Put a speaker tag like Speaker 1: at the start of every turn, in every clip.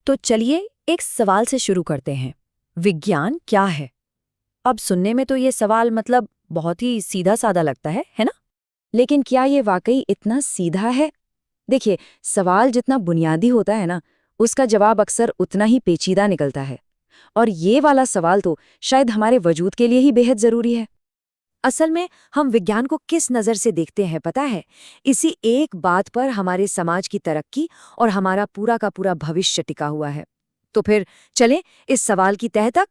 Speaker 1: तो चलिए एक सवाल से शुरू करते हैं। विज्ञान क्या है? अब सुनने में तो ये सवाल मतलब बहुत ही सीधा साधा लगता है ना? लेकिन क्या ये वाकई इतना सीधा है? देखिए, सवाल जितना बुनियादी होता है ना, उसका जवाब अक्सर उतना ही पेचीदा निकलता है। और ये वाला सवाल तो शायद हमारे वजूद के लिए ही बेहद जरूरी है। असल में हम विज्ञान को किस नज़र से देखते हैं पता है? इसी एक बात पर हमारे समाज की तरक्की और हमारा पूरा का पूरा भविष्य टिका हुआ है। तो फिर चलें इस सवाल की तह तक।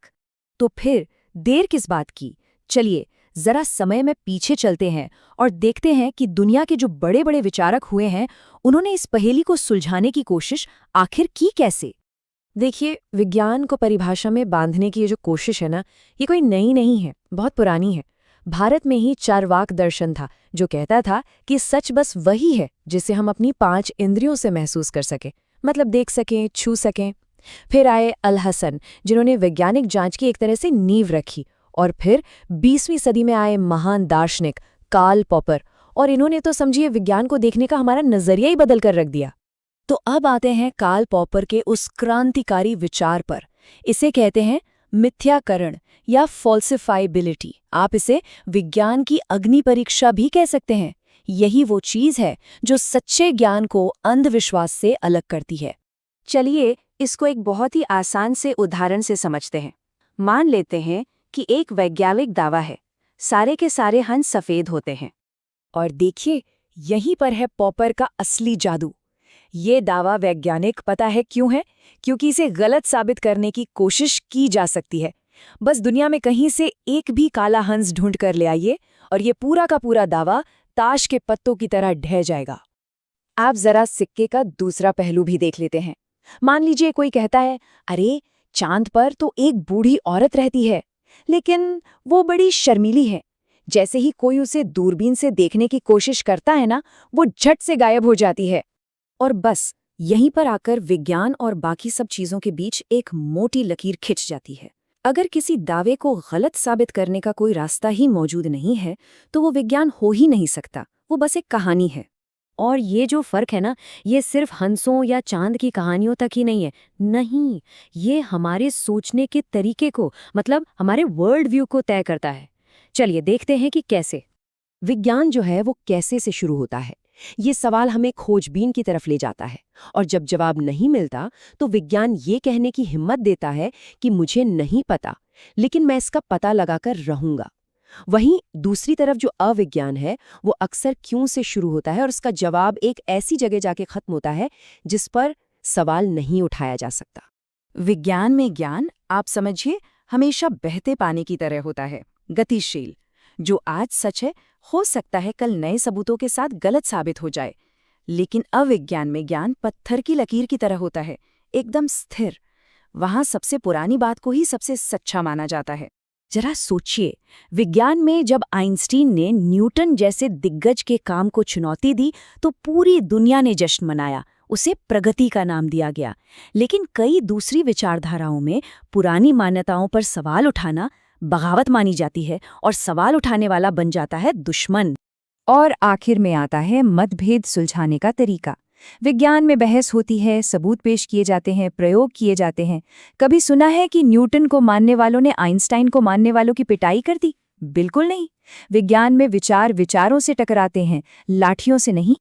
Speaker 1: तो फिर देर किस बात की? चलिए जरा समय में पीछे चलते हैं और देखते हैं कि दुनिया के जो बड़े बड़े विचारक हुए हैं, उन्होंने इस पहेली को सुलझाने की कोशिश आखिर की कैसे। देखिए, विज्ञान को परिभाषा में बांधने की ये जो कोशिश है ना, ये कोई नई नहीं है, बहुत पुरानी है। भारत में ही चार्वाक दर्शन था जो कहता था कि सच बस वही है जिसे हम अपनी 5 इंद्रियों से महसूस कर सकें, मतलब देख सकें, छू सकें। फिर आए अल हसन, जिन्होंने वैज्ञानिक जांच की एक तरह से नींव रखी। और फिर 20वीं सदी में आए महान दार्शनिक कार्ल पॉपर, और इन्होंने तो समझिए विज्ञान को देखने का हमारा नजरिया ही बदल कर रख दिया। तो अब आते हैं कार्ल पॉपर के उस क्रांतिकारी विचार पर। इसे कहते हैं मिथ्याकरण या फॉल्सिफाइबिलिटी। आप इसे विज्ञान की अग्नि परीक्षा भी कह सकते हैं। यही वो चीज है जो सच्चे ज्ञान को अंधविश्वास से अलग करती है। चलिए इसको एक बहुत ही आसान से उदाहरण से समझते हैं। मान लेते हैं कि एक वैज्ञानिक दावा है, सारे के सारे हंस सफेद होते हैं। और देखिए, यहीं पर है पॉपर का असली जादू। ये दावा वैज्ञानिक पता है क्यों है? क्योंकि इसे गलत साबित करने की कोशिश की जा सकती है। बस दुनिया में कहीं से एक भी काला हंस ढूंढ कर ले आइए और ये पूरा का पूरा दावा ताश के पत्तों की तरह ढह जाएगा। आप जरा सिक्के का दूसरा पहलू भी देख लेते हैं। मान लीजिए कोई कहता है, अरे चांद पर तो एक बूढ़ी औरत रहती है, लेकिन वो बड़ी शर्मीली है। जैसे ही कोई उसे दूरबीन से देखने की कोशिश करता है ना, वो झट से गायब हो जाती है। और बस यहीं पर आकर विज्ञान और बाकी सब चीजों के बीच एक मोटी लकीर खिंच जाती है। अगर किसी दावे को गलत साबित करने का कोई रास्ता ही मौजूद नहीं है, तो वो विज्ञान हो ही नहीं सकता, वो बस एक कहानी है। और ये जो फर्क है ना, ये सिर्फ हंसों या चांद की कहानियों तक ही नहीं है। नहीं, ये हमारे सोचने के तरीके को, मतलब हमारे वर्ल्ड व्यू को तय करता है। चलिए देखते हैं कि कैसे। विज्ञान जो है वो कैसे से शुरू होता है। ये सवाल हमें खोजबीन की तरफ ले जाता है, और जब जवाब नहीं मिलता तो विज्ञान ये कहने की हिम्मत देता है कि मुझे नहीं पता, लेकिन मैं इसका पता लगाकर रहूंगा। वहीं दूसरी तरफ जो अविज्ञान है, वो अक्सर क्यों से शुरू होता है और उसका जवाब एक ऐसी जगह जाके खत्म होता है जिस पर सवाल नहीं उठाया जा सकता। विज्ञान में ज्ञान, आप समझिए, हमेशा बहते पानी की तरह होता है, गतिशील। जो आज सच है, हो सकता है कल नए सबूतों के साथ गलत साबित हो जाए। लेकिन अविज्ञान में ज्ञान पत्थर की लकीर की तरह होता है, एकदम स्थिर। वहां सबसे पुरानी बात को ही सबसे सच्चा माना जाता है। जरा सोचिए, विज्ञान में जब आइंस्टीन ने न्यूटन जैसे दिग्गज के काम को चुनौती दी तो पूरी दुनिया ने जश्न मनाया, उसे प्रगति का नाम दिया गया। लेकिन कई दूसरी विचारधाराओं में पुरानी मान्यताओं पर सवाल उठाना बगावत मानी जाती है, और सवाल उठाने वाला बन जाता है दुश्मन। और आखिर में आता है मतभेद सुलझाने का तरीका। विज्ञान में बहस होती है, सबूत पेश किए जाते हैं, प्रयोग किए जाते हैं। कभी सुना है कि न्यूटन को मानने वालों ने आइंस्टाइन को मानने वालों की पिटाई कर दी? बिल्कुल नहीं। विज्ञान में विचार विचारों से टकराते हैं, लाठियों से नहीं।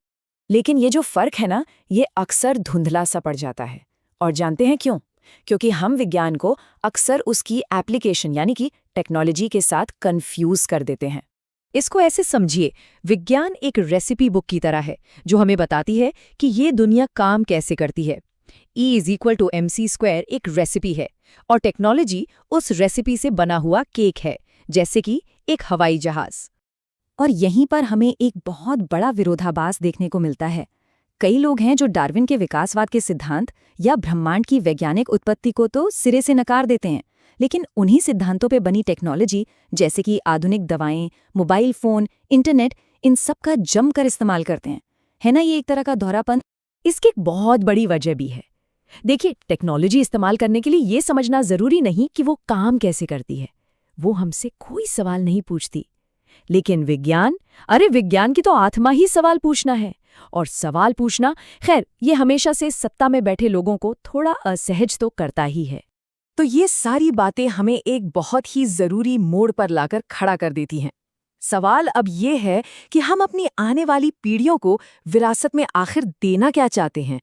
Speaker 1: लेकिन ये जो फर्क है ना, ये अक्सर धुंधला सा पड़ जाता है। और जानते हैं क्यों? क्योंकि हम विज्ञान को अक्सर उसकी एप्लीकेशन यानी कि टेक्नोलॉजी के साथ कंफ्यूज कर देते हैं। इसको ऐसे समझिए, विज्ञान एक रेसिपी बुक की तरह है जो हमें बताती है कि ये दुनिया काम कैसे करती है। E=mc² एक रेसिपी है, और टेक्नोलॉजी उस रेसिपी से बना हुआ केक है, जैसे कि एक हवाई जहाज। और यहीं पर हमें एक बहुत बड़ा विरोधाभास देखने को मिलता है। कई लोग हैं जो डार्विन के विकासवाद के सिद्धांत या ब्रह्मांड की वैज्ञानिक उत्पत्ति को तो सिरे से नकार देते हैं, लेकिन उन्हीं सिद्धांतों पे बनी टेक्नोलॉजी जैसे कि आधुनिक दवाएं, मोबाइल फोन, इंटरनेट, इन सब का जमकर इस्तेमाल करते हैं। है ना ये एक तरह का दोहरापन? इसकी एक बहुत बड़ी वजह भी है। देखिए, टेक्नोलॉजी इस्तेमाल करने के लिए ये समझना जरूरी नहीं कि वो काम कैसे करती है। वो हमसे कोई सवाल नहीं पूछती। लेकिन विज्ञान, अरे विज्ञान की तो आत्मा ही सवाल पूछना है। और सवाल पूछना, खैर ये हमेशा से सत्ता में बैठे लोगों को थोड़ा असहज तो करता ही है।
Speaker 2: तो ये सारी बातें हमें एक बहुत ही ज़रूरी मोड़ पर लाकर खड़ा कर देती हैं। सवाल अब ये है कि हम अपनी आने वाली पीढ़ियों को विरासत में आखिर देना क्या चाहते हैं।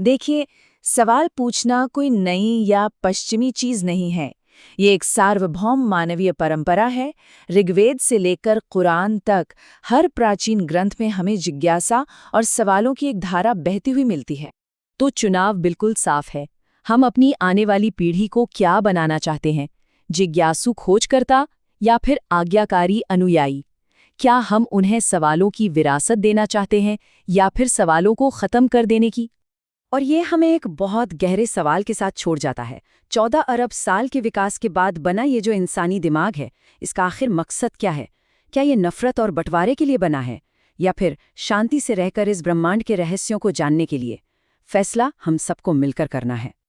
Speaker 1: देखिए, सवाल पूछना कोई नई या पश्चिमी चीज नहीं है। ये एक सार्वभौम मानवीय परंपरा है। ऋग्वेद से लेकर कुरान तक हर प्राचीन ग्रंथ में हमें जिज्ञासा और सवालों की एक धारा बहती हुई मिलती है। तो चुनाव बिल्कुल साफ है। हम अपनी आने वाली पीढ़ी को क्या बनाना चाहते हैं? जिज्ञासु खोजकर्ता या फिर आज्ञाकारी अनुयायी? क्या हम उन्हें सवालों की विरासत देना चाहते हैं या फिर सवालों को खत्म कर देने की? और ये हमें एक बहुत गहरे सवाल के साथ छोड़ जाता है। 14 अरब साल के विकास के बाद बना ये जो इंसानी दिमाग है, इसका आखिर मकसद क्या है? क्या ये नफरत और बंटवारे के लिए बना है या फिर शांति से रहकर इस ब्रह्मांड के रहस्यों को जानने के लिए? फैसला हम सबको मिलकर करना है।